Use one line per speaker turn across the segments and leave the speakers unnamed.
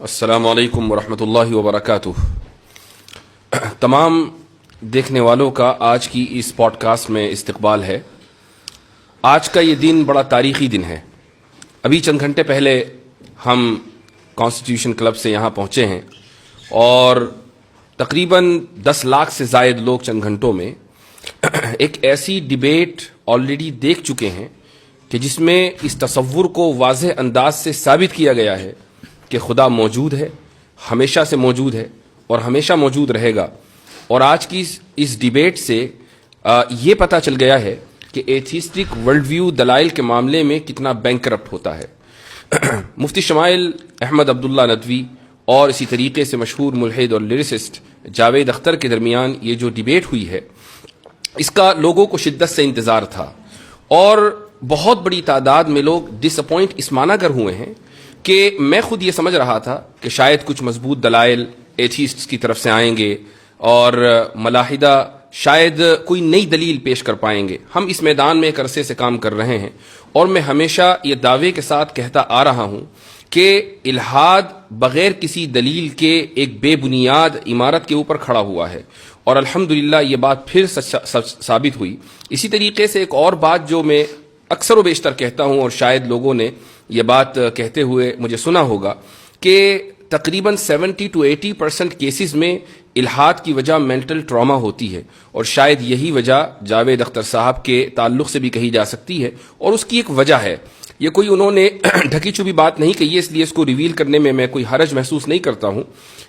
السلام علیکم ورحمۃ اللہ وبرکاتہ۔ تمام دیکھنے والوں کا آج کی اس پوڈ کاسٹ میں استقبال ہے۔ آج کا یہ دن بڑا تاریخی دن ہے۔ ابھی چند گھنٹے پہلے ہم کانسٹیٹیوشن کلب سے یہاں پہنچے ہیں اور تقریباً 10 لاکھ سے زائد لوگ چند گھنٹوں میں ایک ایسی ڈیبیٹ آلریڈی دیکھ چکے ہیں کہ جس میں اس تصور کو واضح انداز سے ثابت کیا گیا ہے کہ خدا موجود ہے، ہمیشہ سے موجود ہے اور ہمیشہ موجود رہے گا۔ اور آج کی اس ڈیبیٹ سے یہ پتہ چل گیا ہے کہ ایتھیسٹک ورلڈ ویو دلائل کے معاملے میں کتنا بینکرپٹ ہوتا ہے۔ مفتی شمائل احمد عبداللہ ندوی اور اسی طریقے سے مشہور ملحد اور لیریسسٹ جاوید اختر کے درمیان یہ جو ڈیبیٹ ہوئی ہے، اس کا لوگوں کو شدت سے انتظار تھا اور بہت بڑی تعداد میں لوگ ڈس اپوائنٹ اس معنی گر ہوئے ہیں کہ میں خود یہ سمجھ رہا تھا کہ شاید کچھ مضبوط دلائل ایتھیسٹس کی طرف سے آئیں گے اور ملاحدہ شاید کوئی نئی دلیل پیش کر پائیں گے۔ ہم اس میدان میں ایک عرصے سے کام کر رہے ہیں اور میں ہمیشہ یہ دعوے کے ساتھ کہتا آ رہا ہوں کہ الحاد بغیر کسی دلیل کے ایک بے بنیاد عمارت کے اوپر کھڑا ہوا ہے، اور الحمدللہ یہ بات پھر ثابت ہوئی۔ اسی طریقے سے ایک اور بات جو میں اکثر و بیشتر کہتا ہوں اور شاید لوگوں نے یہ بات کہتے ہوئے مجھے سنا ہوگا کہ تقریباً 70 to 80% کیسز میں الحاد کی وجہ مینٹل ٹراما ہوتی ہے، اور شاید یہی وجہ جاوید اختر صاحب کے تعلق سے بھی کہی جا سکتی ہے، اور اس کی ایک وجہ ہے۔ یہ کوئی انہوں نے ڈھکی چھپی بات نہیں کہی ہے، اس لیے اس کو ریویل کرنے میں میں کوئی حرج محسوس نہیں کرتا ہوں۔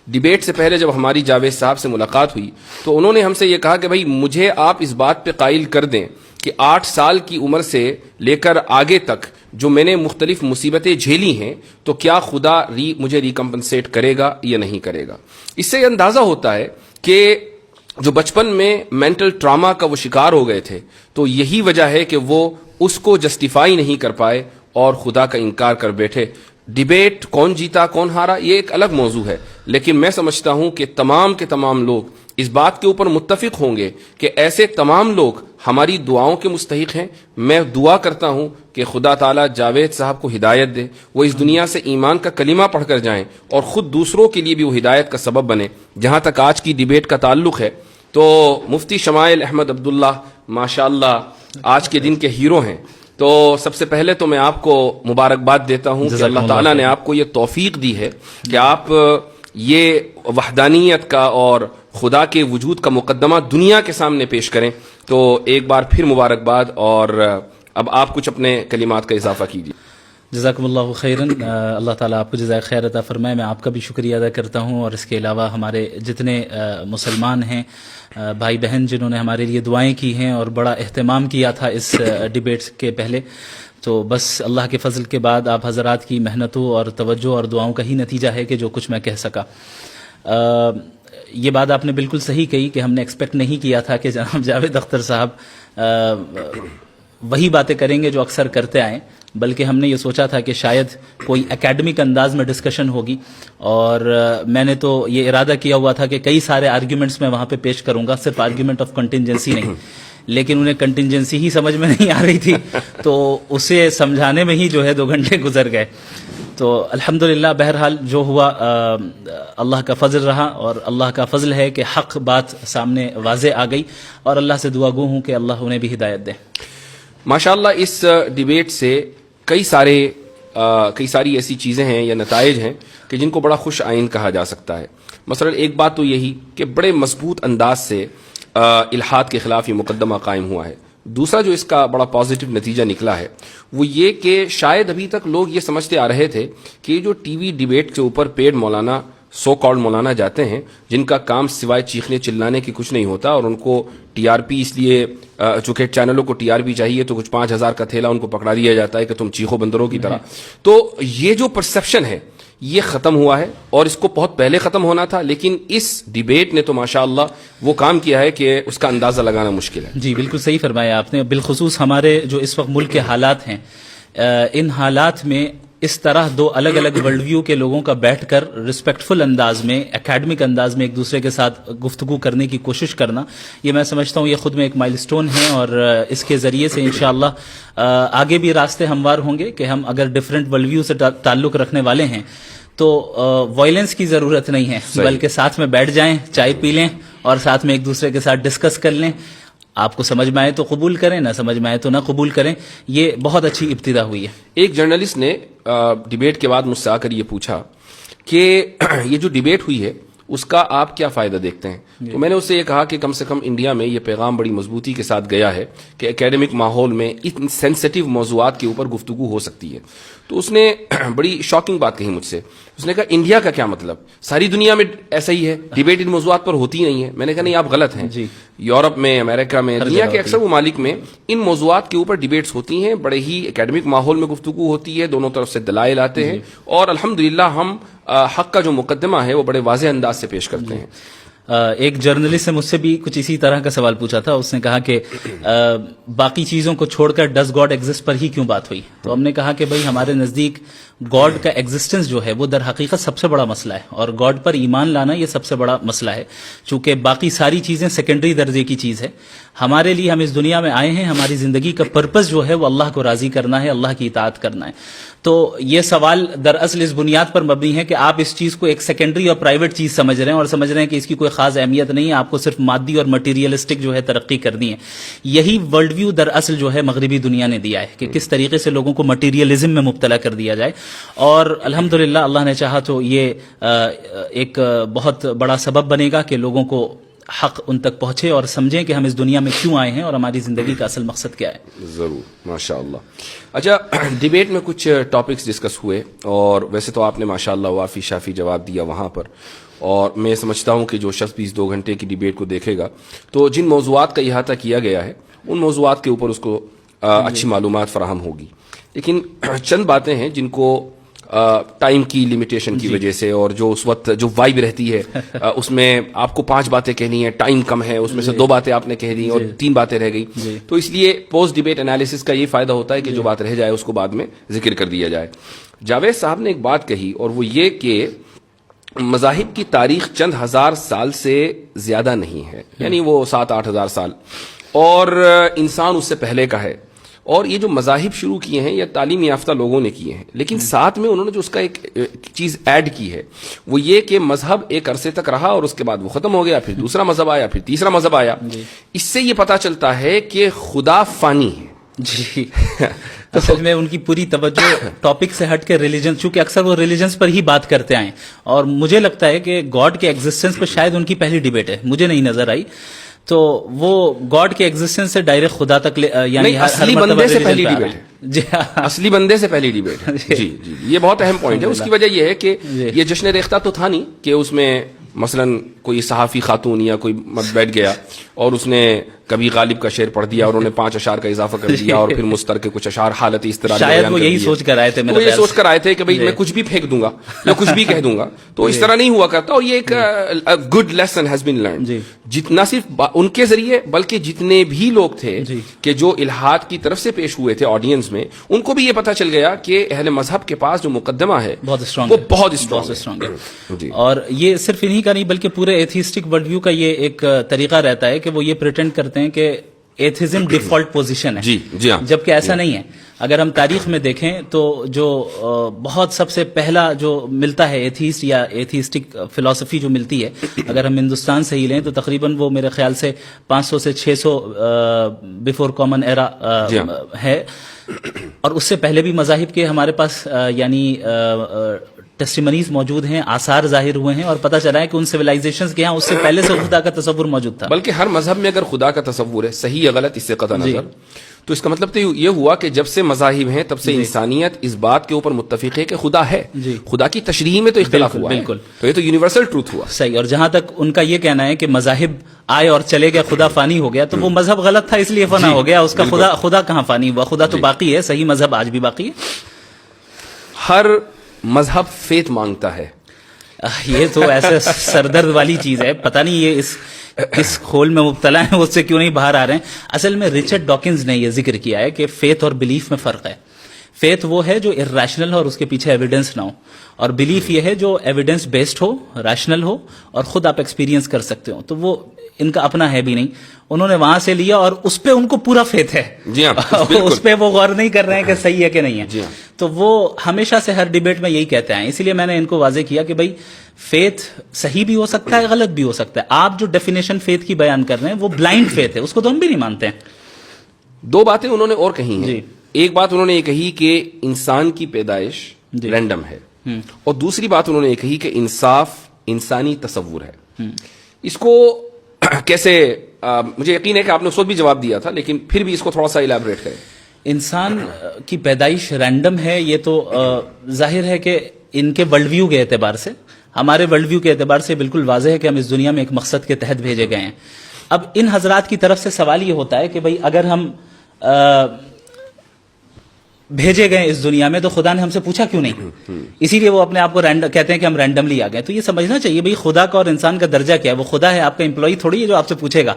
ڈیبیٹ سے پہلے جب ہماری جاوید صاحب سے ملاقات ہوئی تو انہوں نے ہم سے یہ کہا کہ بھائی مجھے آپ اس بات پہ قائل کر دیں کہ 8 سال کی عمر سے لے کر آگے تک جو میں نے مختلف مصیبتیں جھیلی ہیں تو کیا خدا مجھے ریکمپنسیٹ کرے گا یا نہیں کرے گا۔ اس سے یہ اندازہ ہوتا ہے کہ جو بچپن میں مینٹل ٹراما کا وہ شکار ہو گئے تھے تو یہی وجہ ہے کہ وہ اس کو جسٹیفائی نہیں کر پائے اور خدا کا انکار کر بیٹھے۔ ڈیبیٹ کون جیتا کون ہارا یہ ایک الگ موضوع ہے، لیکن میں سمجھتا ہوں کہ تمام کے تمام لوگ اس بات کے اوپر متفق ہوں گے کہ ایسے تمام لوگ ہماری دعاؤں کے مستحق ہیں۔ میں دعا کرتا ہوں کہ خدا تعالیٰ جاوید صاحب کو ہدایت دے، وہ اس دنیا سے ایمان کا کلمہ پڑھ کر جائیں اور خود دوسروں کے لیے بھی وہ ہدایت کا سبب بنے۔ جہاں تک آج کی ڈیبیٹ کا تعلق ہے تو مفتی شمائل احمد عبداللہ ماشاءاللہ آج کے دن کے ہیرو ہیں، تو سب سے پہلے تو میں آپ کو مبارکباد دیتا ہوں کہ اللہ تعالیٰ نے آپ کو یہ توفیق دی ہے کہ آپ یہ وحدانیت کا اور خدا کے وجود کا مقدمہ دنیا کے سامنے پیش کریں، تو ایک بار پھر مبارکباد، اور اب آپ کچھ اپنے کلمات کا اضافہ کیجیے۔
جزاکم اللہ خیراً، اللہ تعالیٰ آپ کو جزائے خیر عطا فرمائے۔ میں آپ کا بھی شکریہ ادا کرتا ہوں، اور اس کے علاوہ ہمارے جتنے مسلمان ہیں بھائی بہن جنہوں نے ہمارے لیے دعائیں کی ہیں اور بڑا اہتمام کیا تھا اس ڈیبیٹ کے پہلے، تو بس اللہ کے فضل کے بعد آپ حضرات کی محنتوں اور توجہ اور دعاؤں کا ہی نتیجہ ہے کہ جو کچھ میں کہہ سکا۔ یہ بات آپ نے بالکل صحیح کہی کہ ہم نے ایکسپیکٹ نہیں کیا تھا کہ جناب جاوید اختر صاحب وہی باتیں کریں گے جو اکثر کرتے آئیں، بلکہ ہم نے یہ سوچا تھا کہ شاید کوئی اکیڈمک انداز میں ڈسکشن ہوگی، اور میں نے تو یہ ارادہ کیا ہوا تھا کہ کئی سارے آرگیومنٹس میں وہاں پہ پیش کروں گا، صرف آرگیومنٹ آف کنٹینجنسی نہیں، لیکن انہیں کنٹینجنسی ہی سمجھ میں نہیں آ رہی تھی تو اسے سمجھانے میں ہی جو ہے 2 گھنٹے گزر گئے۔ تو الحمدللہ بہرحال جو ہوا اللہ کا فضل رہا، اور اللہ کا فضل ہے کہ حق بات سامنے واضح آ گئی، اور اللہ سے دعا گو ہوں کہ اللہ انہیں بھی ہدایت دے۔
ماشاءاللہ اس ڈیبیٹ سے کئی ساری ایسی چیزیں ہیں یا نتائج ہیں کہ جن کو بڑا خوش آئند کہا جا سکتا ہے۔ مثلا ایک بات تو یہی کہ بڑے مضبوط انداز سے الحاد کے خلاف یہ مقدمہ قائم ہوا ہے۔ دوسرا جو اس کا بڑا پازیٹو نتیجہ نکلا ہے وہ یہ کہ شاید ابھی تک لوگ یہ سمجھتے آ رہے تھے کہ جو ٹی وی ڈیبیٹ کے اوپر پیڈ مولانا سو کالڈ مولانا جاتے ہیں جن کا کام سوائے چیخنے چلانے کی کچھ نہیں ہوتا، اور ان کو ٹی آر پی اس لیے چونکہ چینلوں کو ٹی آر پی چاہیے تو کچھ 5000 کا تھیلا ان کو پکڑا دیا جاتا ہے کہ تم چیخو بندروں کی طرح۔ تو یہ جو پرسپشن ہے یہ ختم ہوا ہے، اور اس کو بہت پہلے ختم ہونا تھا، لیکن اس ڈیبیٹ نے تو ماشاءاللہ وہ کام کیا ہے کہ اس کا اندازہ لگانا مشکل ہے۔
جی بالکل صحیح فرمایا آپ نے۔ بالخصوص ہمارے جو اس وقت ملک کے حالات ہیں، ان حالات میں اس طرح 2 الگ الگ ورلڈ ویو کے لوگوں کا بیٹھ کر رسپیکٹفل انداز میں، اکیڈمک انداز میں ایک دوسرے کے ساتھ گفتگو کرنے کی کوشش کرنا، یہ میں سمجھتا ہوں یہ خود میں ایک مائل سٹون ہے، اور اس کے ذریعے سے انشاءاللہ آگے بھی راستے ہموار ہوں گے کہ ہم اگر ڈیفرنٹ ورلڈ ویو سے تعلق رکھنے والے ہیں تو وائلنس کی ضرورت نہیں ہے، بلکہ ساتھ میں بیٹھ جائیں، چائے پی لیں اور ساتھ میں ایک دوسرے کے ساتھ ڈسکس کر لیں. آپ کو سمجھ میں آئے تو قبول کریں، نہ سمجھ میں آئے تو نہ قبول کریں. یہ بہت اچھی ابتدا ہوئی ہے.
ایک جرنلسٹ نے ڈیبیٹ کے بعد مجھ سے آ کر یہ پوچھا کہ یہ جو ڈیبیٹ ہوئی ہے اس کا آپ کیا فائدہ دیکھتے ہیں؟ تو میں نے اس سے یہ کہا کہ کم سے کم انڈیا میں یہ پیغام بڑی مضبوطی کے ساتھ گیا ہے کہ اکیڈمک ماحول میں ان سینسٹیو موضوعات کے اوپر گفتگو ہو سکتی ہے. تو اس نے بڑی شاکنگ بات کہی مجھ سے. اس نے کہا انڈیا کا کیا مطلب، ساری دنیا میں ایسا ہی ہے، ڈیبیٹ ان موضوعات پر ہوتی نہیں ہے. میں نے کہا نہیں، آپ غلط ہیں. یورپ میں، امریکہ میں، دنیا کے اکثر ممالک میں ان موضوعات کے اوپر ڈیبیٹس ہوتی ہیں، بڑے ہی اکیڈمک ماحول میں گفتگو ہوتی ہے، دونوں طرف سے دلائل آتے ہیں اور الحمدللہ ہم حق کا جو مقدمہ ہے وہ بڑے واضح انداز سے پیش کرتے ہیں.
ایک جرنلسٹ نے مجھ سے بھی کچھ اسی طرح کا سوال پوچھا تھا. اس نے کہا کہ باقی چیزوں کو چھوڑ کر ڈز گاڈ ایگزسٹ پر ہی کیوں بات ہوئی؟ تو ہم نے کہا کہ بھائی ہمارے نزدیک گاڈ کا ایگزسٹنس جو ہے وہ در حقیقت سب سے بڑا مسئلہ ہے، اور گاڈ پر ایمان لانا یہ سب سے بڑا مسئلہ ہے، چونکہ باقی ساری چیزیں سیکنڈری درجے کی چیز ہے. ہمارے لیے ہم اس دنیا میں آئے ہیں، ہماری زندگی کا پرپس جو ہے وہ اللہ کو راضی کرنا ہے، اللہ کی اطاعت کرنا ہے. تو یہ سوال دراصل اس بنیاد پر مبنی ہے کہ آپ اس چیز کو ایک سیکنڈری اور پرائیویٹ چیز سمجھ رہے ہیں اور سمجھ رہے ہیں کہ اس کی کوئی خاص اہمیت نہیں ہے، آپ کو صرف مادی اور مٹیریلسٹک جو ہے ترقی کرنی ہے. یہی ورلڈ ویو دراصل جو ہے مغربی دنیا نے دیا ہے کہ کس طریقے سے لوگوں کو مٹیریلزم میں مبتلا کر دیا جائے. اور الحمدللہ اللہ نے چاہا تو یہ ایک بہت بڑا سبب بنے گا کہ لوگوں کو حق ان تک پہنچے اور سمجھیں کہ ہم اس دنیا میں کیوں آئے ہیں اور ہماری زندگی کا اصل مقصد کیا ہے.
ضرور، ماشاءاللہ. اچھا، ڈیبیٹ میں کچھ ٹاپکس ڈسکس ہوئے اور ویسے تو آپ نے ماشاءاللہ وافی شافی جواب دیا وہاں پر، اور میں سمجھتا ہوں کہ جو شخص 2 گھنٹے کی ڈیبیٹ کو دیکھے گا تو جن موضوعات کا احاطہ کیا گیا ہے ان موضوعات کے اوپر اس کو اچھی معلومات فراہم ہوگی. لیکن چند باتیں ہیں جن کو ٹائم کی لمیٹیشن کی وجہ سے اور جو اس وقت جو وائب رہتی ہے اس میں آپ کو 5 باتیں کہنی ہیں، ٹائم کم ہے، اس میں سے 2 باتیں آپ نے کہہ دی اور 3 باتیں رہ گئی. تو اس لیے پوسٹ ڈیبیٹ انالیسس کا یہ فائدہ ہوتا ہے کہ جو بات رہ جائے اس کو بعد میں ذکر کر دیا جائے. جاوید صاحب نے ایک بات کہی اور وہ یہ کہ مذاہب کی تاریخ چند ہزار سال سے زیادہ نہیں ہے، یعنی وہ 7-8 ہزار سال، اور انسان اس سے پہلے کا ہے. اور یہ جو مذاہب شروع کیے ہیں یہ تعلیم یافتہ لوگوں نے کیے ہیں، لیکن ساتھ میں انہوں نے جو اس کا ایک چیز ایڈ کی ہے وہ یہ کہ مذہب ایک عرصے تک رہا اور اس کے بعد وہ ختم ہو گیا، پھر دوسرا مذہب آیا، پھر تیسرا مذہب آیا. اس سے یہ پتہ چلتا ہے کہ خدا فانی ہے.
جی اصل میں ان کی پوری توجہ ٹاپک سے ہٹ کے ریلیجن، چونکہ اکثر وہ ریلیجنس پر ہی بات کرتے آئے، اور مجھے لگتا ہے کہ گاڈ کے ایگزسٹنس پر شاید ان کی پہلی ڈیبیٹ ہے، مجھے نہیں نظر آئی. تو وہ گاڈ کے ایگزسٹنس سے ڈائریکٹ خدا تک یعنی
اصلی بندے سے پہلی ڈیبیٹ ہے. جی اصلی بندے سے پہلی ڈیبیٹ ہے. جی جی یہ بہت اہم پوائنٹ ہے. اس کی وجہ یہ ہے کہ یہ جشن ریختہ تو تھا نہیں کہ اس میں مثلا کوئی صحافی خاتون یا کوئی بیٹھ گیا اور اس نے کبھی غالب کا شعر پڑھ دیا اور انہوں نے 5 اشعار کا اضافہ کر دیا اور پھر مستر کے کچھ اشعار حالت اس طرح
شاید وہ یہی سوچ کر آئے تھے،
وہ یہ سوچ کر آئے تھے کہ بھئی میں کچھ بھی پھینک دوں گا یا کچھ بھی کہہ دوں گا. تو اس طرح نہیں ہوا کرتا، اور یہ ایک good lesson has been learned. جتنا صرف ان کے ذریعے بلکہ جتنے بھی لوگ تھے کہ جو الہاد کی طرف سے پیش ہوئے تھے آڈینس میں، ان کو بھی یہ پتا چل گیا کہ اہل مذہب کے پاس جو مقدمہ ہے
بہت اسٹرانگ ہے. اور یہ صرف انہی کا نہیں بلکہ پورے ایتھیسٹک ورلڈ ویو کا یہ ایک طریقہ رہتا ہے کہ وہ یہ پریٹینڈ کرتے ہیں کہ ایتھیزم ڈیفالٹ پوزیشن ہے، جبکہ ایسا نہیں ہے. اگر ہم تاریخ میں دیکھیں تو جو بہت سب سے پہلا جو ملتا ہے ایتھیسٹ یا ایتھیسٹک فلسفی جو ملتی ہے، اگر ہم ہندوستان سے ہی لیں تو تقریباً وہ میرے خیال سے 500 سے 600 بیفور کامن ایرا ہے. اور اس سے پہلے بھی مذاہب کے ہمارے پاس یعنی ٹیسٹیمنیز موجود ہیں، آثار ظاہر ہوئے ہیں، اور پتہ چلا ہے کہ ان سیولائزیشنز کے ہاں اس سے پہلے سے خدا کا تصور موجود تھا.
بلکہ ہر مذہب میں اگر خدا کا تصور ہے، صحیح یا غلط اس سے قطع نظر، تو اس کا مطلب تو یہ ہوا کہ جب سے مذاہب ہیں تب سے انسانیت اس بات کے اوپر متفق ہے کہ خدا ہے. خدا کی تشریح میں تو اختلاف ہوا، بالکل، تو یہ تو یونیورسل ٹروتھ ہوا.
صحیح. اور جہاں تک ان کا یہ کہنا ہے کہ مذاہب آئے اور چلے گئے، خدا فانی ہو گیا، تو وہ مذہب غلط تھا اس لیے فنا ہو گیا. اس کا خدا کہاں فانی ہوا؟ خدا تو باقی ہے، صحیح مذہب آج بھی باقی ہے.
ہر مذہب فیت مانگتا ہے.
یہ تو ایسے سردرد والی چیز ہے، پتہ نہیں یہ اس کھول میں مبتلا ہیں، اس سے کیوں نہیں باہر آ رہے ہیں. اصل میں ریچرڈ ڈاکنز نے یہ ذکر کیا ہے کہ فیتھ اور بلیف میں فرق ہے. فیتھ وہ ہے جو ارریشنل ہو اور اس کے پیچھے ایویڈنس نہ ہو، اور بلیف یہ ہے جو ایویڈنس بیسڈ ہو، ریشنل ہو اور خود آپ ایکسپیرینس کر سکتے ہو. تو وہ ان کا اپنا ہے بھی نہیں, انہوں نے وہاں سے لیا اور اس پہ ان کو پورا فیتھ ہے.
جی ہاں,
اس پہ وہ غور نہیں کر رہے ہیں کہ صحیح ہے کہ نہیں ہے.
جی ہاں.
تو وہ ہمیشہ سے ہر ڈیبیٹ میں یہی کہتے ہیں, اسی لیے میں نے ان کو واضح کیا کہ بھائی فیتھ صحیح بھی ہو سکتا ہے, غلط بھی ہو سکتا ہے. آپ جو ڈیفینیشن فیتھ کی بیان کر رہے ہیں وہ بلائنڈ فیتھ ہے, اس کو تو ہم بھی نہیں مانتے ہیں.
دو باتیں انہوں نے اور کہی ہیں.
جی.
ایک بات انہوں نے یہ کہی کہ انسان کی پیدائش رینڈم ہے, اور دوسری بات انہوں نے یہ کہی کہ انصاف انسانی تصور ہے. اس کو کیسے, مجھے یقین ہے کہ آپ نے اس وقت بھی جواب دیا تھا, لیکن پھر بھی اس کو تھوڑا سا الیبوریٹ کریں.
انسان کی پیدائش رینڈم ہے, یہ تو ظاہر ہے کہ ان کے ورلڈ ویو کے اعتبار سے, ہمارے ورلڈ ویو کے اعتبار سے بالکل واضح ہے کہ ہم اس دنیا میں ایک مقصد کے تحت بھیجے گئے ہیں. اب ان حضرات کی طرف سے سوال یہ ہوتا ہے کہ بھئی اگر ہم بھیجے گئے اس دنیا میں تو خدا نے ہم سے پوچھا کیوں نہیں, اسی لیے وہ اپنے آپ کو کہتے ہیں کہ ہم رینڈملی آ گئے. تو یہ سمجھنا چاہیے بھئی خدا کا اور انسان کا درجہ کیا ہے. وہ خدا ہے, آپ کا امپلائی تھوڑی ہے جو آپ سے پوچھے گا.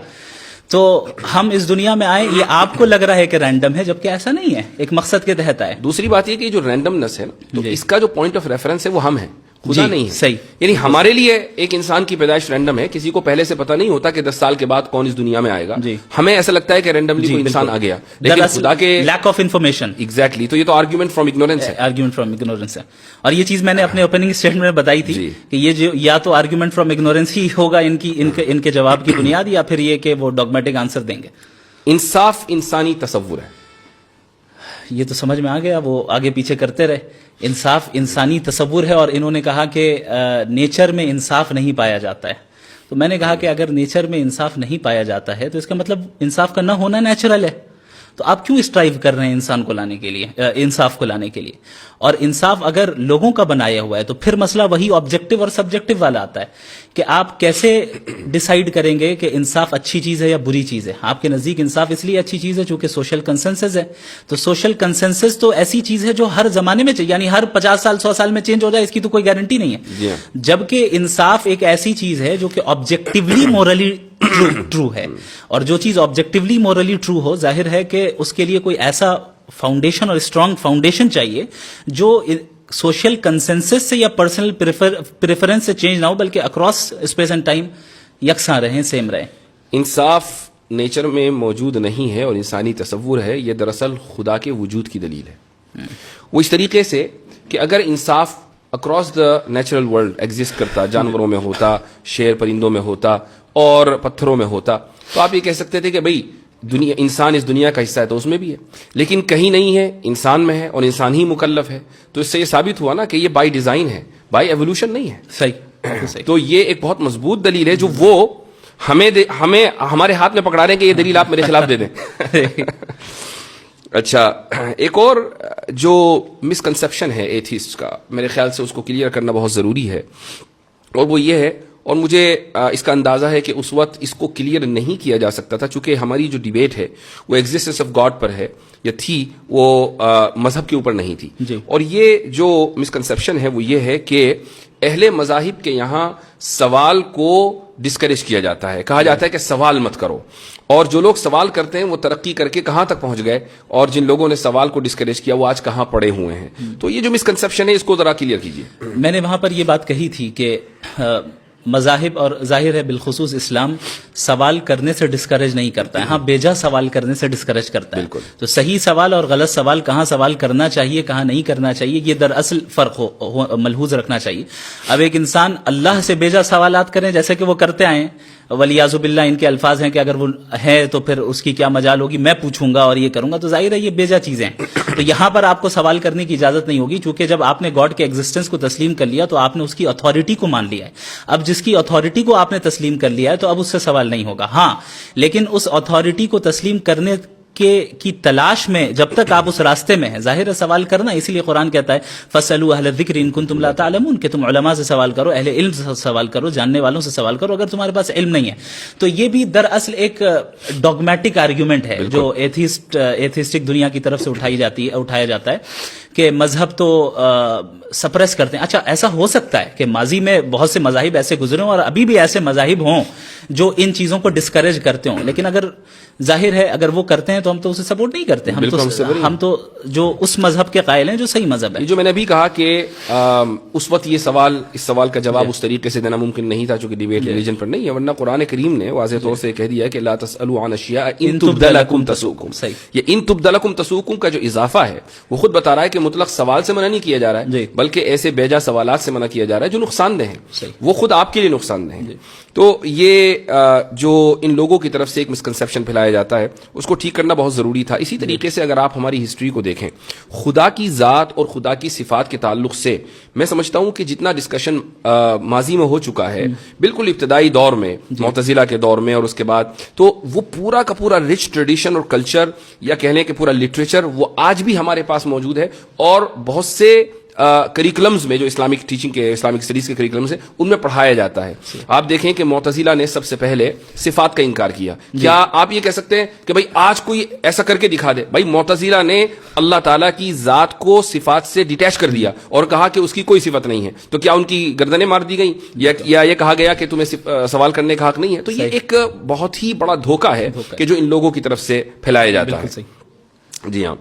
تو ہم اس دنیا میں آئے, یہ آپ کو لگ رہا ہے کہ رینڈم ہے, جبکہ ایسا نہیں ہے, ایک مقصد کے تحت آئے.
دوسری بات یہ کہ جو رینڈمنس ہے نا, تو اس کا جو پوائنٹ آف ریفرنس ہے وہ ہم ہیں, خدا نہیں ہے.
صحیح.
یعنی ہمارے لیے ایک انسان کی پیدائش رینڈم ہے, کسی کو پہلے سے پتہ نہیں ہوتا کہ 10 سال کے بعد کون اس دنیا میں آئے گا. ہمیں ایسا لگتا ہے کہ رینڈملی کوئی انسان آ گیا, لیکن خدا کے
لیک آف انفارمیشن.
ایگزیکٹلی. تو یہ تو آرگیومنٹ فرام اگنورینس ہے.
آرگیومنٹ فرام اگنورینس ہے. اور یہ چیز میں نے اپنے اوپننگ اسٹیٹمنٹ میں بتائی تھی کہ یہ جو یا تو آرگیومنٹ فرام اگنورینس ہی ہوگا ان کے جواب کی بنیاد, یا پھر یہ کہ وہ ڈوگمیٹک آنسر دیں گے.
انصاف انسانی تصور ہے,
یہ تو سمجھ میں آ گیا, وہ آگے پیچھے کرتے رہے. انصاف انسانی تصور ہے, اور انہوں نے کہا کہ نیچر میں انصاف نہیں پایا جاتا ہے. تو میں نے کہا کہ اگر نیچر میں انصاف نہیں پایا جاتا ہے تو اس کا مطلب انصاف کا نہ ہونا نیچرل ہے. تو آپ کیوں اسٹرائیو کر رہے ہیں انسان کو لانے کے لیے, انصاف کو لانے کے لیے؟ اور انصاف اگر لوگوں کا بنایا ہوا ہے تو پھر مسئلہ وہی آبجیکٹو اور سبجیکٹو والا آتا ہے کہ آپ کیسے ڈیسائیڈ کریں گے کہ انصاف اچھی چیز ہے یا بری چیز ہے. آپ کے نزدیک انصاف اس لیے اچھی چیز ہے چونکہ سوشل کنسنسس ہے. تو سوشل کنسنسس تو ایسی چیز ہے جو ہر زمانے میں چاہیے, یعنی ہر 50 سال 100 سال میں چینج ہو جائے, اس کی تو کوئی گارنٹی نہیں ہے. جبکہ انصاف ایک ایسی چیز ہے جو کہ آبجیکٹیولی مورلی ٹرو ہے, اور جو چیز آبجیکٹیولی مورلی ٹرو ہو, ظاہر ہے کہ اس کے لیے کوئی ایسا فاؤنڈیشن اور اسٹرانگ فاؤنڈیشن چاہیے جو سوشل کنسنسس سے یا پرسنل پریفرنس سے چینج نہ ہو, بلکہ اکراس اسپیس اینڈ ٹائم یکساں رہیں, سیم رہیں.
انصاف نیچر میں موجود نہیں ہے اور انسانی تصور ہے, یہ دراصل خدا کے وجود کی دلیل ہے. وہ اس طریقے سے کہ اگر انصاف across the natural world exist کرتا, جانوروں میں ہوتا, شیر پرندوں میں ہوتا اور پتھروں میں ہوتا, تو آپ یہ کہہ سکتے تھے کہ بھئی دنیا, انسان اس دنیا کا حصہ ہے تو اس میں بھی ہے, لیکن کہیں نہیں ہے, انسان میں ہے اور انسان ہی مکلف ہے. تو اس سے یہ ثابت ہوا نا کہ یہ بائی ڈیزائن ہے, بائی ایوولوشن نہیں ہے.
صحیح.
تو یہ ایک بہت مضبوط دلیل ہے جو وہ ہمیں ہمارے ہاتھ میں پکڑا رہے ہیں کہ یہ دلیل آپ میرے خلاف دے دیں. اچھا, ایک اور جو مسکنسیپشن ہے ایتھیسٹ کا, میرے خیال سے اس کو کلیئر کرنا بہت ضروری ہے, اور وہ یہ ہے, اور مجھے اس کا اندازہ ہے کہ اس وقت اس کو کلیئر نہیں کیا جا سکتا تھا چونکہ ہماری جو ڈیبیٹ ہے وہ ایگزسٹنس آف گاڈ پر ہے یا تھی, وہ مذہب کے اوپر نہیں تھی. اور یہ جو مسکنسیپشن ہے وہ یہ ہے کہ اہل مذاہب کے یہاں سوال کو ڈسکریج کیا جاتا ہے, کہا جاتا ہے کہ سوال مت کرو, اور جو لوگ سوال کرتے ہیں وہ ترقی کر کے کہاں تک پہنچ گئے, اور جن لوگوں نے سوال کو ڈسکریج کیا وہ آج کہاں پڑے ہوئے ہیں. تو یہ جو مسکنسیپشن ہے اس کو ذرا کلیئر کیجیے.
میں نے وہاں پر یہ بات کہی تھی کہ مذاہب اور ظاہر ہے بالخصوص اسلام سوال کرنے سے ڈسکریج نہیں کرتا ہے, ہاں بیجا سوال کرنے سے ڈسکریج کرتا ہے.
بالکل.
تو صحیح سوال اور غلط سوال, کہاں سوال کرنا چاہیے کہاں نہیں کرنا چاہیے, یہ دراصل فرق ملحوظ رکھنا چاہیے. اب ایک انسان اللہ سے بیجا سوالات کریں جیسے کہ وہ کرتے آئے, ولیاذ باللہ ان کے الفاظ ہیں کہ اگر وہ ہے تو پھر اس کی کیا مجال ہوگی, میں پوچھوں گا اور یہ کروں گا, تو ظاہر ہے یہ بیجا چیزیں ہیں. تو یہاں پر آپ کو سوال کرنے کی اجازت نہیں ہوگی, چونکہ جب آپ نے گاڈ کے ایگزسٹنس کو تسلیم کر لیا تو آپ نے اس کی اتھارٹی کو مان لیا ہے. اب جس کی اتھارٹی کو آپ نے تسلیم کر لیا ہے تو اب اس سے سوال نہیں ہوگا. ہاں, لیکن اس اتھارٹی کو تسلیم کرنے کی تلاش میں جب تک آپ اس راستے میں ہیں, ظاہر ہے سوال کرنا, اسی لیے قرآن کہتا ہے فَاسْأَلُوا أَهْلَ الذِّكْرِ إِن كُنتُمْ لَا تَعْلَمُونَ, کہ تم علماء سے سوال کرو, اہل علم سے سوال کرو, جاننے والوں سے سوال کرو اگر تمہارے پاس علم نہیں ہے. تو یہ بھی دراصل ایک ڈوگمیٹک آرگیومنٹ ہے جو ایتھیسٹک دنیا کی طرف سے اٹھایا جاتا ہے کہ مذہب تو سپریس کرتے ہیں. اچھا, ایسا ہو سکتا ہے کہ ماضی میں بہت سے مذاہب ایسے گزرے ہوں اور ابھی بھی ایسے مذاہب ہوں جو ان چیزوں کو ڈسکریج کرتے ہوں. لیکن اگر ظاہر ہے اگر وہ کرتے ہیں تو ہم تو اسے سپورٹ نہیں کرتے. ہم تو جو اس مذہب کے قائل ہیں جو صحیح مذہب ہے.
جو میں نے ابھی کہا کہ اس وقت اس سوال کا جواب اس طریقے سے دینا ممکن نہیں تھا چونکہ ڈیبیٹ ریلیجن پر نہیں ہے, ورنہ قرآن کریم نے واضح طور سے کہہ دیا کہ لا تسألوا عن اشیاء ان تبد لکم تسؤکم. یہ ان تبد لکم تسؤکم کا جو اضافہ ہے وہ خود بتا رہا ہے کہ مطلق سوال سے منع نہیں کیا جا رہا ہے بلکہ ایسے بیجا سوالات سے منع کیا جا رہا ہے جو نقصان دہ ہیں, وہ خود آپ کے لیے نقصان دہ ہیں. تو یہ جو ان لوگوں کی طرف سے ایک مسکنسیپشن پھیلایا جاتا ہے اس کو ٹھیک کرنا بہت ضروری تھا. اسی طریقے سے اگر آپ ہماری ہسٹری کو دیکھیں, خدا کی ذات اور خدا کی صفات کے تعلق سے میں سمجھتا ہوں کہ جتنا ڈسکشن ماضی میں ہو چکا ہے بالکل ابتدائی دور میں معتزلہ کے دور میں اور اس کے بعد, تو وہ پورا کا پورا رچ ٹریڈیشن اور کلچر یا کہنے کہ پورا لٹریچر وہ آج بھی ہمارے پاس موجود ہے. اور بہت سے کریکولمز میں جو اسلامک ٹیچنگ کے اسلامک اسٹڈیز کے کریکولمز ہیں ان میں پڑھایا جاتا ہے. آپ دیکھیں کہ معتزلہ نے سب سے پہلے صفات کا انکار کیا. کیا آپ یہ کہہ سکتے ہیں کہ بھائی آج کوئی ایسا کر کے دکھا دے؟ بھائی معتزلہ نے اللہ تعالیٰ کی ذات کو صفات سے ڈیٹیچ کر دیا اور کہا کہ اس کی کوئی صفت نہیں ہے. تو کیا ان کی گردنیں مار دی گئیں یا یہ کہا گیا کہ تمہیں سوال کرنے کا حق نہیں ہے؟ تو یہ ایک بہت ہی بڑا دھوکہ ہے کہ جو ان لوگوں کی طرف سے پھیلایا جاتا ہے. جی ہاں,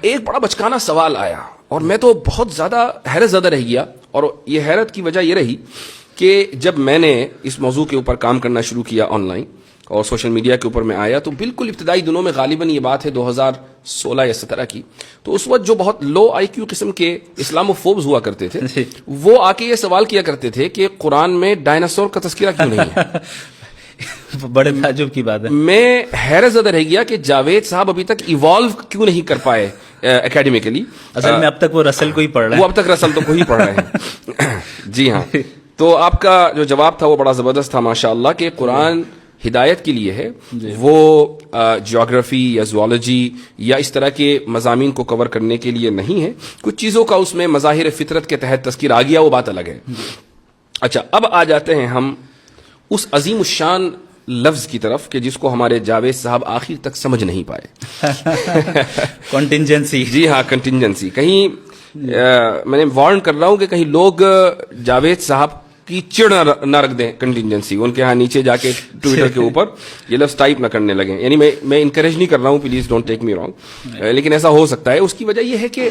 ایک بڑا بچکانا سوال آیا اور میں تو بہت زیادہ حیرت زدہ رہ گیا, اور یہ حیرت کی وجہ یہ رہی کہ جب میں نے اس موضوع کے اوپر کام کرنا شروع کیا آن لائن اور سوشل میڈیا کے اوپر میں آیا, تو بالکل ابتدائی دنوں میں غالباً یہ بات ہے 2016 یا 17 کی, تو اس وقت جو بہت لو آئی کیو قسم کے اسلاموفوبز ہوا کرتے تھے وہ آ کے یہ سوال کیا کرتے تھے کہ قرآن میں ڈائناسور کا تذکرہ کیوں نہیں ہے.
بڑے تعجب کی بات ہے.
میں حیرت زدہ رہ گیا کہ جاوید صاحب ابھی تک ایوالو کیوں نہیں کر پائے اکیڈمیکلی.
اصل میں اب تک وہ رسل کو ہی پڑھ رہا ہے.
وہ اب تک رسل تو کو ہی پڑھ رہے ہیں. جی ہاں, تو آپ کا جو جواب تھا وہ بڑا زبردست تھا ماشاء اللہ, کہ قرآن ہدایت کے لیے ہے, وہ جیوگرافی یا زوالوجی یا اس طرح کے مضامین کو کور کرنے کے لیے نہیں ہے. کچھ چیزوں کا اس میں مظاہر فطرت کے تحت تذکر آ گیا, وہ بات الگ ہے. اچھا, اب آ جاتے ہیں ہم اس عظیم الشان لفظ کی طرف کہ جس کو ہمارے جاوید صاحب آخر تک سمجھ نہیں پائے.
کنٹینجنسی.
جی ہاں, کنٹینجنسی. کہیں میں نے وارن کر رہا ہوں کہ کہیں لوگ جاوید صاحب کی چڑ نہ رکھ دیں کنٹینجنسی, ان کے ہاں نیچے جا کے ٹویٹر کے اوپر یہ لفظ ٹائپ نہ کرنے لگیں. یعنی میں انکریج نہیں کر رہا ہوں, please don't take me wrong, لیکن ایسا ہو سکتا ہے. اس کی وجہ یہ ہے کہ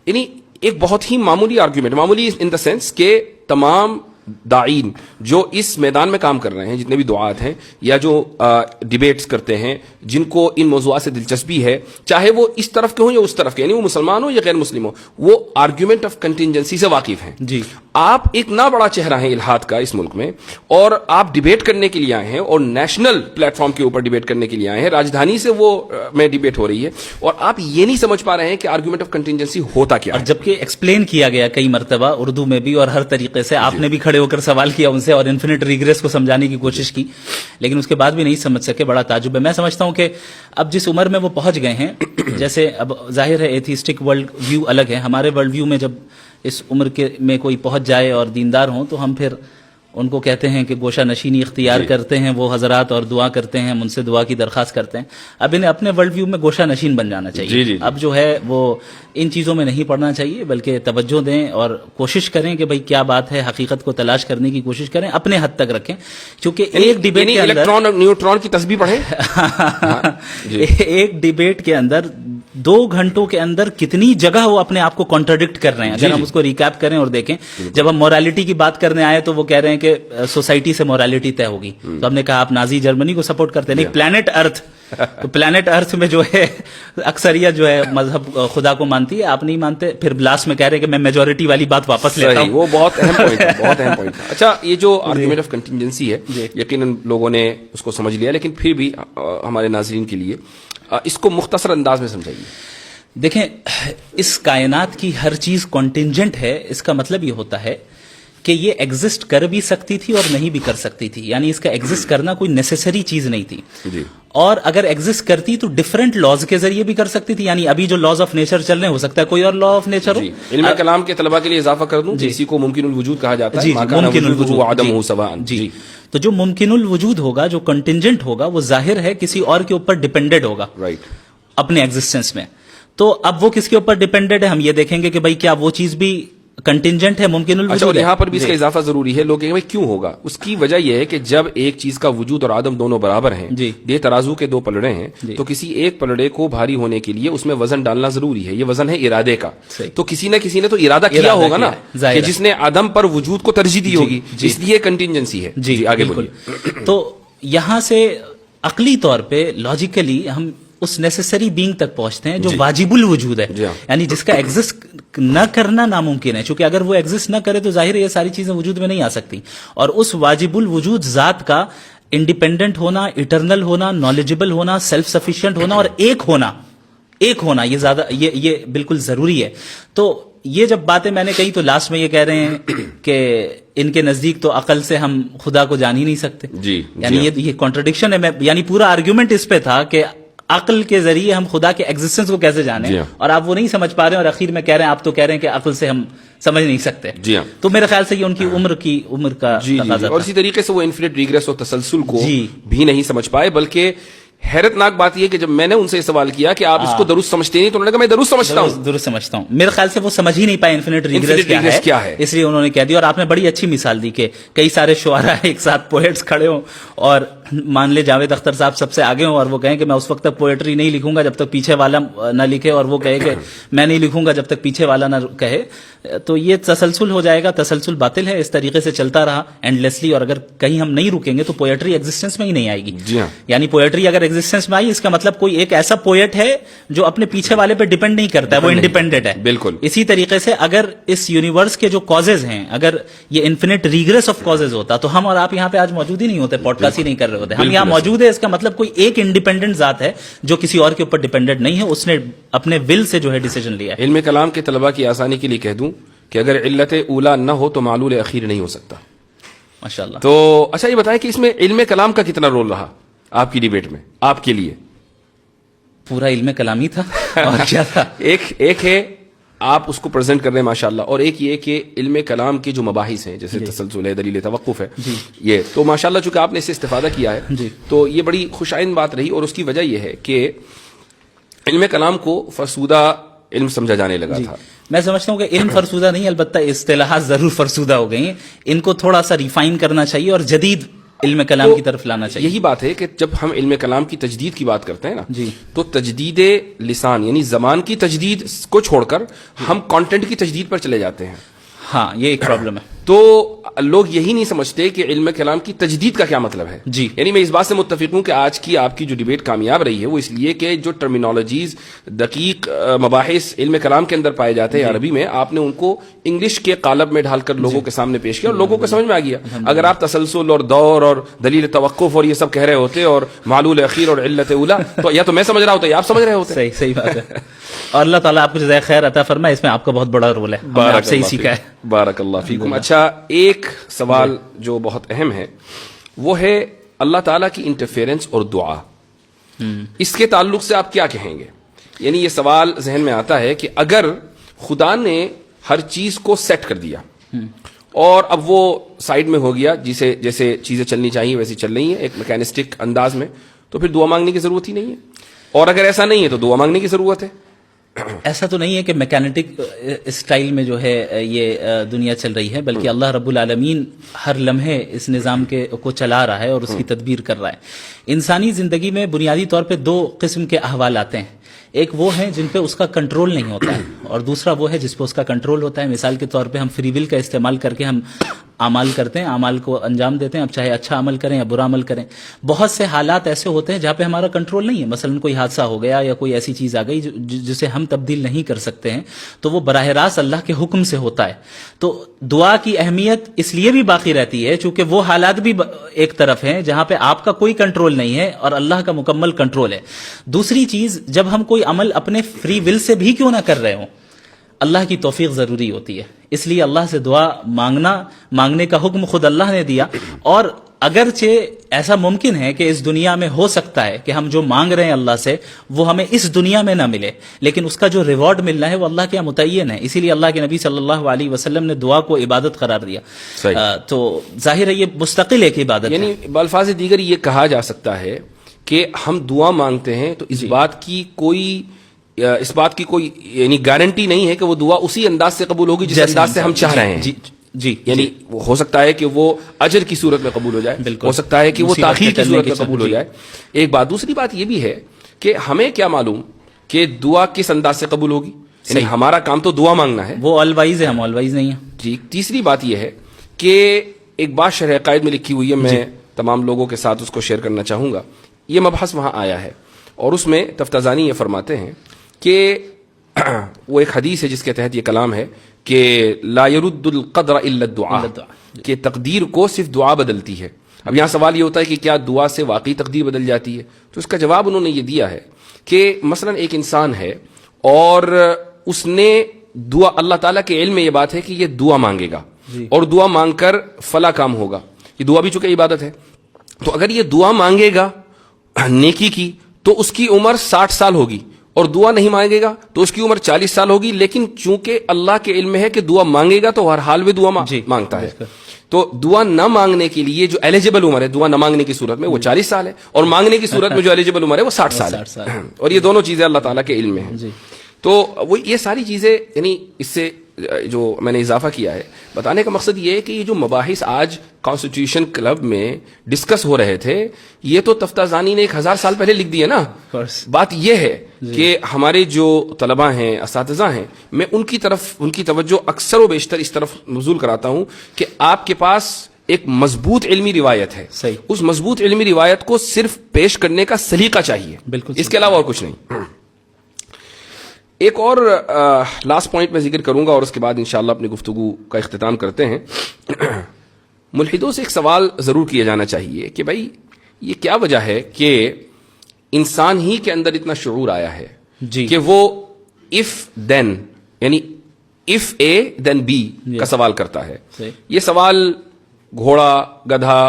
یعنی ایک بہت ہی معمولی آرگیومنٹ, معمولی ان دا سینس کہ تمام داعین جو اس میدان میں کام کر رہے ہیں, جتنے بھی دعات ہیں یا جو ڈیبیٹس کرتے ہیں, جن کو ان موضوعات سے دلچسپی ہے, چاہے وہ اس طرف کے ہوں یا اس طرف کے, یعنی وہ مسلمان ہو یا غیر مسلم ہو, وہ آرگیومنٹ آف کنٹینجنسی سے واقف ہیں.
جی,
آپ ایک نہ بڑا چہرہ ہیں الہاد کا اس ملک میں, اور آپ ڈیبیٹ کرنے کے لیے آئے ہیں اور نیشنل پلیٹ فارم کے اوپر ڈیبیٹ کرنے کے لیے آئے ہیں. راجدھانی سے وہ میں ڈیبیٹ ہو رہی ہے اور آپ یہ نہیں سمجھ پا رہے ہیں کہ آرگیومنٹ آف کنٹینجنسی ہوتا کیا ہے.
جبکہ ایکسپلین کیا گیا کئی مرتبہ اردو میں بھی اور ہر طریقے سے, آپ نے بھی کھڑے ہو کر سوال کیا ان سے اور انفینٹ ریگریس کو سمجھانے کی کوشش کی, لیکن اس کے بعد بھی نہیں سمجھ سکے. بڑا تعجب ہے. میں سمجھتا ہوں کہ اب جس عمر میں وہ پہنچ گئے ہیں, جیسے اب ظاہر ہے ایتھیسٹک ورلڈ ویو الگ ہے, ہمارے ورلڈ ویو میں جب اس عمر کے میں کوئی پہنچ جائے اور دیندار ہوں تو ہم پھر ان کو کہتے ہیں کہ گوشہ نشینی اختیار کرتے ہیں وہ حضرات اور دعا کرتے ہیں, ہم ان سے دعا کی درخواست کرتے ہیں. اب انہیں اپنے ورلڈ ویو میں گوشہ نشین بن جانا چاہیے. اب جو ہے وہ ان چیزوں میں نہیں پڑنا چاہیے, بلکہ توجہ دیں اور کوشش کریں کہ بھئی کیا بات ہے, حقیقت کو تلاش کرنے کی کوشش کریں, اپنے حد تک رکھیں. کیونکہ ایک ڈیبیٹ کے اندر
الیکٹران اور نیوٹران کی تسبیح پڑھیں.
ایک ڈیبیٹ کے اندر 2 گھنٹوں کے اندر کتنی جگہ وہ اپنے آپ کو کانٹراڈکٹ کر رہے ہیں. اگر ہم اس کو ریکیپ کریں اور دیکھیں, جب ہم مورالیٹی کی بات کرنے آئے تو وہ کہہ رہے ہیں کہ سوسائٹی سے مورالیٹی طے ہوگی, تو ہم نے کہا آپ نازی جرمنی کو سپورٹ کرتے ہیں. نہیں, پلانٹ ارتھ. تو پلانٹ ارتھ میں جو ہے اکثریت جو ہے مذہب خدا کو مانتی ہے, آپ نہیں مانتے, پھر لاسٹ میں کہہ رہے ہیں کہ میں میجورٹی والی بات واپس لیتا ہوں.
وہ بہت اہم پوائنٹ ہے, بہت اہم پوائنٹ ہے. اچھا, یہ جو آرگیومنٹ آف کنٹینجنسی ہے یقیناً لوگوں نے اس کو سمجھ لیا, لیکن پھر بھی ہمارے ناظرین کے لیے اس کو مختصر انداز میں سمجھائیے.
دیکھیں, اس کائنات کی ہر چیز کنٹینجنٹ ہے. اس کا مطلب یہ ہوتا ہے کہ یہ ایگزسٹ کر بھی سکتی تھی اور نہیں بھی کر سکتی تھی, یعنی اس کا ایگزسٹ کرنا کوئی نیسیسری چیز نہیں تھی. اور اگر ایگزسٹ کرتی تو ڈفرنٹ لاز کے ذریعے بھی کر سکتی تھی. یعنی ابھی جو لاز آف نیچر چل رہے ہیں, ہو سکتا ہے کوئی اور لا آف نیچر ہو.
علم کلام کے طلباء کے لیے اضافہ کر دوں, اسی کو ممکن الوجود کہا جاتا ہے.
ممکن الوجود
عدم ہو سواء.
جی, تو جو ممکن الوجود ہوگا, جو کنٹینجنٹ ہوگا, وہ ظاہر ہے کسی اور کے اوپر ڈیپینڈنٹ ہوگا اپنے ایگزسٹنس میں. تو اب وہ کس کے اوپر ڈیپینڈنٹ ہے, ہم یہ دیکھیں گے کہ بھئی کیا وہ چیز بھی کنٹینجنٹ ہے، ممکن
اچھا،
الوجود
اور
ہے.
یہاں پر بھی اس کا اضافہ ضروری ہے. لوگ کہیں گے کیوں ہوگا؟ اس کی وجہ یہ ہے کہ جب ایک چیز کا وجود اور عدم دونوں برابر ہیں،
جی.
دے ترازو کے دو پلڑے ہیں، تو کسی ایک پلڑے کو بھاری ہونے کے لیے اس میں وزن ڈالنا ضروری ہے. یہ وزن ہے ارادے کا.
صحیح.
تو کسی نے تو ارادہ کیا ہوگا نا، کہ جس نے عدم پر وجود کو ترجیح دی ہوگی، اس لیے کنٹینجنسی ہے.
جی
آگے
بالکل.
بولیے.
تو یہاں سے عقلی طور پہ لاجیکلی ہم اس نیسیسری بینگ تک پہنچتے ہیں جو واجب الوجود ہے، یعنی جس کا ایگزسٹ نہ کرنا ناممکن ہے. چونکہ اگر وہ ایگزسٹ نہ کرے تو ظاہر ہے یہ ساری چیزیں وجود میں نہیں آ سکتی. اور اس واجب الوجود ذات کا انڈیپینڈنٹ ہونا، اٹرنل ہونا، نالجبل ہونا، سیلف سفیشینٹ ہونا اور ایک ہونا یہ بالکل ضروری ہے. تو یہ جب باتیں میں نے کہی تو لاسٹ میں یہ کہہ رہے ہیں کہ ان کے نزدیک تو عقل سے ہم خدا کو جان ہی نہیں سکتے. یعنی یہ کانٹرڈکشن ہے. یعنی پورا آرگیومنٹ اس پہ تھا کہ عقل کے ذریعے ہم خدا کے ایگزسٹنس کو کیسے جانیں، اور آپ وہ نہیں سمجھ پا رہے ہیں، اور اخیر میں کہہ رہے ہیں آپ تو کہہ رہے ہیں کہ عقل سے ہم سمجھ نہیں سکتے. تو میرے خیال سے یہ ان کی عمر کا تقاضا تھا.
اور اسی طریقے سے وہ انفینٹ ریگریس اور تسلسل کو بھی نہیں سمجھ پائے. بلکہ حیرت ناک بات یہ کہ جب میں نے ان سے سوال کیا کہ آپ اس کو درست سمجھتے نہیں، تو انہوں نے کہا میں درست سمجھتا ہوں.
میرے خیال سے وہ سمجھ ہی نہیں پائے انفینٹ ریگریس کیا ہے، اس لیے انہوں نے کہہ دیا. اور آپ نے بڑی اچھی مثال دی کہ کئی سارے شعراء ایک ساتھ پوئٹس کھڑے ہوں اور مان لے جاوید اختر صاحب سب سے آگے ہوں اور وہ کہیں کہ میں اس وقت تک پوئٹری نہیں لکھوں گا جب تک پیچھے والا نہ لکھے، اور وہ کہے کہ میں نہیں لکھوں گا جب تک پیچھے والا نہ کہے. تو یہ تسلسل ہو جائے گا. تسلسل باطل ہے. اس طریقے سے چلتا رہا اینڈلیسلی، اور اگر کہیں ہم نہیں رکیں گے تو پوئٹری ایگزسٹنس میں ہی نہیں آئے گی. یعنی پوئٹری اگر ایگزسٹنس میں آئی، اس کا مطلب کوئی ایک ایسا پوئٹ ہے جو اپنے پیچھے والے پہ ڈیپینڈ نہیں کرتا ہے، وہ انڈیپینڈنٹ ہے.
بالکل
اسی طریقے سے اگر اس یونیورس کے جو کازز ہیں، اگر یہ انفینٹ ریگریس آف کازز ہوتا تو ہم اور آپ یہاں پہ آج موجود ہی نہیں ہوتے، پوڈ کاسٹ ہی نہیں کر رہے ہوتے. ہم یہاں موجود ہے، اس کا مطلب کوئی ایک انڈیپینڈنٹ ذات ہے جو کسی اور کے اوپر ڈیپینڈنٹ نہیں ہے، اس نے اپنے ول سے جو ہے ڈیسیجن لیا ہے.
علم کلام کے طلباء کی آسانی کے لیے کہہ دوں کہ اگر علت اولا نہ ہو تو معلول اخیر نہیں ہو سکتا.
ماشاءاللہ.
تو اچھا یہ بتائیں کہ اس میں علم کلام کا کتنا رول رہا آپ کی ڈیبیٹ میں، آپ کے لیے؟
پورا علم کلام ہی تھا اور کیا تھا.
ایک ہے آپ اس کو پریزنٹ کر رہے ہیں ماشاءاللہ، اور ایک یہ کہ علم کلام کے جو مباحث ہیں جیسے تسلسل ہے، دلیل توقف ہے، یہ تو ماشاءاللہ چونکہ آپ نے اس سے استفادہ کیا ہے تو یہ بڑی خوش آئند بات رہی. اور اس کی وجہ یہ ہے کہ علم کلام کو فرسودہ علم سمجھا جانے لگا تھا.
میں سمجھتا ہوں کہ علم فرسودہ نہیں، البتہ اصطلاحات ضرور فرسودہ ہو گئی ہیں. ان کو تھوڑا سا ریفائن کرنا چاہیے اور جدید علم کلام کی طرف لانا چاہیے.
یہی بات ہے کہ جب ہم علم کلام کی تجدید کی بات کرتے ہیں نا، تو تجدید لسان یعنی زبان کی تجدید کو چھوڑ کر ہم کانٹینٹ کی تجدید پر چلے جاتے ہیں.
ہاں یہ ایک پرابلم ہے.
تو لوگ یہی نہیں سمجھتے کہ علم کلام کی تجدید کا کیا مطلب ہے. یعنی میں اس بات سے متفق ہوں کہ آج کی آپ کی جو ڈیبیٹ کامیاب رہی ہے وہ اس لیے کہ جو ٹرمینالوجیز دقیق مباحث علم کلام کے اندر پائے جاتے ہیں عربی میں، آپ نے ان کو انگلش کے قالب میں ڈھال کر لوگوں کے سامنے پیش کیا اور لوگوں کو سمجھ میں آ گیا. اگر آپ تسلسل اور دور اور دلیل توقف اور یہ سب کہہ رہے ہوتے اور معلول اخیر اور علت اولا، تو یا تو میں سمجھ رہا ہوتا یا آپ سمجھ رہے ہوتے.
صحیح بات ہے. اور اللہ تعالیٰ آپ کو جزائے خیر عطا فرمائے. اس میں آپ کا بہت بڑا رول ہے، آپ سے ہی سیکھا ہے.
بارک اللہ فیکم. اچھا ایک سوال جو بہت اہم ہے وہ ہے اللہ تعالیٰ کی انٹرفیرنس اور دعا. اس کے تعلق سے آپ کیا کہیں گے؟ یعنی یہ سوال ذہن میں آتا ہے کہ اگر خدا نے ہر چیز کو سیٹ کر دیا اور اب وہ سائیڈ میں ہو گیا، جیسے چیزیں چلنی چاہیے ویسی چل رہی ہیں ایک میکینسٹک انداز میں، تو پھر دعا مانگنے کی ضرورت ہی نہیں ہے. اور اگر ایسا نہیں ہے تو دعا مانگنے کی ضرورت ہے.
ایسا تو نہیں ہے کہ میکینٹک اسٹائل میں جو ہے یہ دنیا چل رہی ہے، بلکہ اللہ رب العالمین ہر لمحے اس نظام کو چلا رہا ہے اور اس کی تدبیر کر رہا ہے. انسانی زندگی میں بنیادی طور پہ دو قسم کے احوال آتے ہیں. ایک وہ ہیں جن پہ اس کا کنٹرول نہیں ہوتا ہے، اور دوسرا وہ ہے جس پہ اس کا کنٹرول ہوتا ہے. مثال کے طور پہ ہم فری ول کا استعمال کر کے ہم اعمال کرتے ہیں، اعمال کو انجام دیتے ہیں، اب چاہے اچھا عمل کریں یا برا عمل کریں. بہت سے حالات ایسے ہوتے ہیں جہاں پہ ہمارا کنٹرول نہیں ہے. مثلا کوئی حادثہ ہو گیا یا کوئی ایسی چیز آ گئی جسے ہم تبدیل نہیں کر سکتے ہیں، تو وہ براہ راست اللہ کے حکم سے ہوتا ہے. تو دعا کی اہمیت اس لیے بھی باقی رہتی ہے چونکہ وہ حالات بھی ایک طرف ہیں جہاں پہ آپ کا کوئی کنٹرول نہیں ہے اور اللہ کا مکمل کنٹرول ہے. دوسری چیز، جب ہم کوئی عمل اپنے فری ول سے بھی کیوں نہ کر رہے ہوں، اللہ کی توفیق ضروری ہوتی ہے. اس لیے اللہ سے دعا مانگنے کا حکم خود اللہ نے دیا. اور اگرچہ ایسا ممکن ہے کہ اس دنیا میں ہو سکتا ہے کہ ہم جو مانگ رہے ہیں اللہ سے وہ ہمیں اس دنیا میں نہ ملے، لیکن اس کا جو ریوارڈ ملنا ہے وہ اللہ کے متعین ہے. اسی لیے اللہ کے نبی صلی اللہ علیہ وسلم نے دعا کو عبادت قرار دیا. تو ظاہر ہے یہ مستقل ایک عبادت ہے.
یعنی بالفاظ دیگر یہ کہا جا سکتا ہے کہ ہم دعا مانگتے ہیں تو اس بات کی کوئی اس بات کی کوئی یعنی گارنٹی نہیں ہے کہ وہ دعا اسی انداز سے قبول ہوگی جس انداز سے ہم چاہ رہے ہیں.
جی
یعنی ہو سکتا ہے کہ وہ اجر کی صورت میں قبول ہو جائے, ہو سکتا ہے کہ وہ تاخیر کی صورت میں قبول ہو جائے. ایک بات. دوسری بات یہ بھی ہے کہ ہمیں کیا معلوم کہ دعا کس انداز سے قبول ہوگی. یعنی ہمارا کام تو دعا مانگنا ہے,
وہ آل وائز ہے, ہم آل وائز نہیں ہیں.
جی. تیسری بات یہ ہے کہ ایک بات شرح عقائد میں لکھی ہوئی ہے, میں تمام لوگوں کے ساتھ اس کو شیئر کرنا چاہوں گا. یہ مبحث وہاں آیا ہے اور اس میں تفتازانی یہ فرماتے ہیں کہ وہ ایک حدیث ہے جس کے تحت یہ کلام ہے کہ لا يرد القدر الا الدعاء, کہ تقدیر کو صرف دعا بدلتی ہے. اب یہاں سوال یہ ہوتا ہے کہ کیا دعا سے واقعی تقدیر بدل جاتی ہے؟ تو اس کا جواب انہوں نے یہ دیا ہے کہ مثلا ایک انسان ہے اور اس نے دعا, اللہ تعالیٰ کے علم میں یہ بات ہے کہ یہ دعا مانگے گا اور دعا مانگ کر فلاں کام ہوگا. یہ دعا بھی چونکہ عبادت ہے, تو اگر یہ دعا مانگے گا نیکی کی تو اس کی عمر 60 سال ہوگی, اور دعا نہیں مانگے گا تو اس کی عمر 40 سال ہوگی. لیکن چونکہ اللہ کے علم میں ہے کہ دعا مانگے گا تو ہر حال میں دعا مانگتا ہے, تو دعا نہ مانگنے کے لیے جو ایلیجیبل عمر ہے دعا نہ مانگنے کی صورت میں وہ 40 سال ہے, اور مانگنے کی صورت میں جو ایلیجیبل عمر ہے وہ 60 سال ہے. اور یہ دونوں چیزیں اللہ تعالیٰ کے علم میں ہیں. تو وہ یہ ساری چیزیں, یعنی اس سے جو میں نے اضافہ کیا ہے بتانے کا مقصد یہ ہے کہ یہ جو مباحث آج کانسٹیٹیوشن کلب میں ڈسکس ہو رہے تھے یہ تو تفتازانی نے 1000 سال پہلے لکھ دیے نا. بات یہ ہے کہ ہمارے جو طلباء ہیں, اساتذہ ہیں, میں ان کی توجہ اکثر و بیشتر اس طرف مبذول کراتا ہوں کہ آپ کے پاس ایک مضبوط علمی روایت ہے, اس مضبوط علمی روایت کو صرف پیش کرنے کا سلیقہ چاہیے, بالکل اس کے علاوہ اور کچھ نہیں. ایک اور لاسٹ پوائنٹ میں ذکر کروں گا اور اس کے بعد انشاءاللہ اپنی گفتگو کا اختتام کرتے ہیں. ملحدوں سے ایک سوال ضرور کیا جانا چاہیے کہ بھائی یہ کیا وجہ ہے کہ انسان ہی کے اندر اتنا شعور آیا ہے کہ وہ if then یعنی if A then B کا سوال کرتا ہے. یہ سوال گھوڑا, گدھا,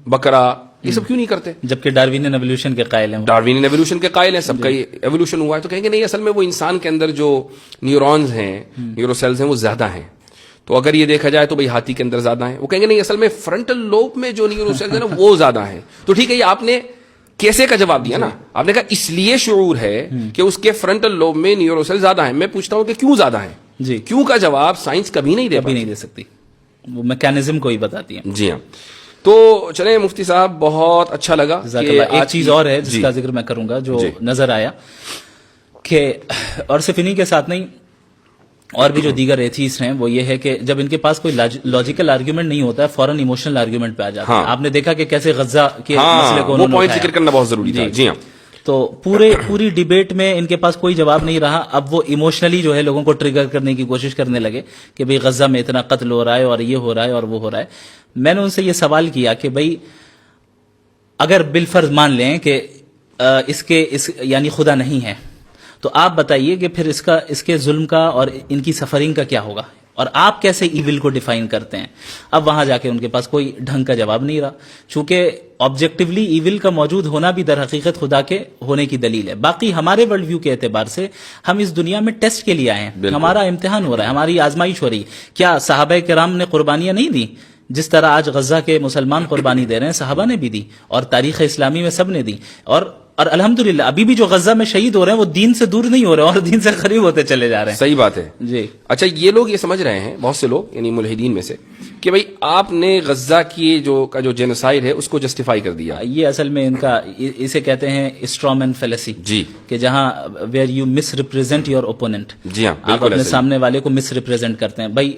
بکرا یہ سب کیوں نہیں کرتے؟
جبکہ ڈاروین ایوولوشن کے قائل ہیں,
ڈاروین ایوولوشن کے قائل ہیں, سب کا ایوولوشن ہوا ہے. تو کہیں گے نہیں, اصل میں وہ انسان کے اندر جو نیورونز ہیں, نیورو سیلز ہیں, وہ زیادہ ہیں. تو اگر یہ دیکھا جائے تو بھئی ہاتھی کے اندر زیادہ ہیں. وہ کہیں گے نہیں, اصل میں فرنٹل لوب میں جو نیورو سیلز ہیں نا وہ زیادہ ہیں. تو ٹھیک ہے, یہ آپ نے کیسے کا جواب دیا نا, آپ نے کہا اس لیے شعور ہے کہ اس کے فرنٹل لوب میں نیورو سیل زیادہ ہیں. میں پوچھتا ہوں کہ کیوں زیادہ ہیں؟ کیوں کا جواب سائنس کبھی نہیں دے
سکتی, وہ میکینزم کو ہی بتاتی ہے.
جی ہاں. تو چلیں مفتی صاحب, بہت اچھا لگا.
ایک چیز اور ہے جس کا ذکر میں کروں گا جو نظر آیا کہ, اور صرف انہی کے ساتھ نہیں اور بھی جو دیگر ایتھیسٹ ہیں, وہ یہ ہے کہ جب ان کے پاس کوئی لاجیکل آرگیومنٹ نہیں ہوتا ہے فوراً ایموشنل آرگیومنٹ پہ آ جاتا ہے. آپ نے دیکھا کہ کیسے غزہ کے مسئلے کو انہوں نے
پوائنٹ ذکر کرنا بہت ضروری تھا. جی ہاں.
تو پوری ڈیبیٹ میں ان کے پاس کوئی جواب نہیں رہا. اب وہ ایموشنلی جو ہے لوگوں کو ٹریگر کرنے کی کوشش کرنے لگے کہ بھئی غزہ میں اتنا قتل ہو رہا ہے اور یہ ہو رہا ہے اور وہ ہو رہا ہے. میں نے ان سے یہ سوال کیا کہ بھئی اگر بالفرض مان لیں کہ یعنی خدا نہیں ہے, تو آپ بتائیے کہ پھر اس کے ظلم کا اور ان کی سفرنگ کا کیا ہوگا, اور آپ کیسے ایول کو ڈیفائن کرتے ہیں؟ اب وہاں جا کے ان کے پاس کوئی ڈھنگ کا جواب نہیں رہا, چونکہ آبجیکٹیولی ایول کا موجود ہونا بھی در حقیقت خدا کے ہونے کی دلیل ہے. باقی ہمارے ورلڈ ویو کے اعتبار سے ہم اس دنیا میں ٹیسٹ کے لیے آئے ہیں, ہمارا امتحان ہو رہا ہے, ہماری آزمائش ہو رہی ہے. کیا صحابہ کرام نے قربانیاں نہیں دی؟ جس طرح آج غزہ کے مسلمان قربانی دے رہے ہیں, صحابہ نے بھی دی, اور تاریخ اسلامی میں سب نے دی. اور الحمدللہ ابھی بھی جو غزہ میں شہید ہو رہے ہیں وہ دین سے دور نہیں ہو رہے اور دین سے قریب ہوتے چلے جا رہے ہیں.
صحیح بات ہے.
جی.
اچھا, یہ لوگ یہ سمجھ رہے ہیں, بہت سے لوگ یعنی ملحدین میں سے, کہ بھئی آپ نے غزہ کی جو جینوسائیڈ ہے اس کو جسٹیفائی کر دیا.
یہ اصل میں ان کا اسے کہتے ہیں اسٹرامین فیلیسی.
جی. کہ
جہاں where you miss represent your opponent.
جی ہاں,
آپ اپنے سامنے والے کو مس ریپرزینٹ کرتے ہیں. بھائی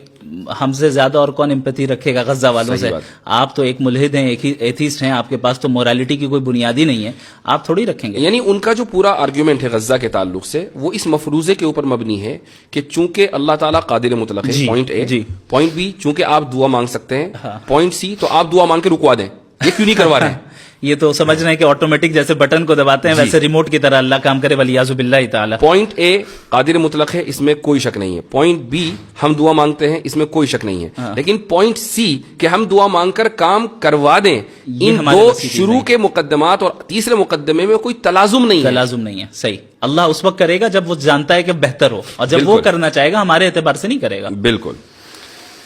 ہم سے زیادہ اور کون امپیتھی رکھے گا غزہ والوں سے؟ آپ تو ایک ملحد ہیں, ایک ایتھیسٹ ہیں, آپ کے پاس تو مورالیٹی کی کوئی بنیاد ہی نہیں ہے, آپ تھوڑی رکھیں گے.
یعنی ان کا جو پورا آرگیومنٹ ہے غزہ کے تعلق سے وہ اس مفروضے کے اوپر مبنی ہے کہ چونکہ اللہ تعالیٰ قادر مطلق ہے, پوائنٹ اے. پوائنٹ بی, چونکہ آپ دعا مانگ سکتے ہیں. پوائنٹ سی, تو آپ دعا مانگ کے رکوا دیں. یہ کیوں نہیں کروا رہے ہیں؟
یہ تو سمجھ رہے ہیں کہ آٹومیٹک جیسے بٹن کو دباتے ہیں ویسے ریموٹ کی طرح اللہ کام کرے, ولیعوذ باللہ تعالی.
پوائنٹ اے قادر مطلق ہے, اس میں کوئی شک نہیں ہے. پوائنٹ بی ہم دعا مانگتے ہیں, اس میں کوئی شک نہیں ہے. لیکن پوائنٹ سی کہ ہم دعا مانگ کر کام کروا دیں, ان دو شروع کے مقدمات اور تیسرے مقدمے میں کوئی تلازم نہیں ہے.
صحیح. اللہ اس وقت کرے گا جب وہ جانتا ہے کہ بہتر ہو, اور جب وہ کرنا چاہے گا ہمارے اعتبار سے نہیں کرے گا.
بالکل.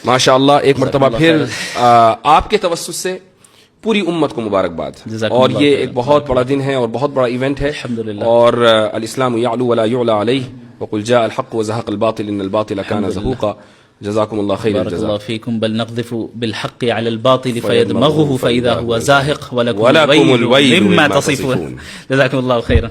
ماشاءاللہ. ایک مرتبہ پھر آپ کے توسط سے پوری امت کو مبارکباد.
جزاکم
اور
اللہ
یہ
خیر.
ایک بہت بڑا دن ہے اور بہت بڑا ایونٹ ہے.
الحمدللہ.
اور الاسلام یعلو ولا یعلى علیہ وقل جاء الحق وزهق الباطل ان الباطل كان زهوقا. جزاكم الله خير
بارك
الجزاء.
الله فيكم. بل نقذف بالحق على الباطل فيدمغه فإذا هو زاهق ولكم
الويل
الويل مما تصفون. جزاكم الله خيرا.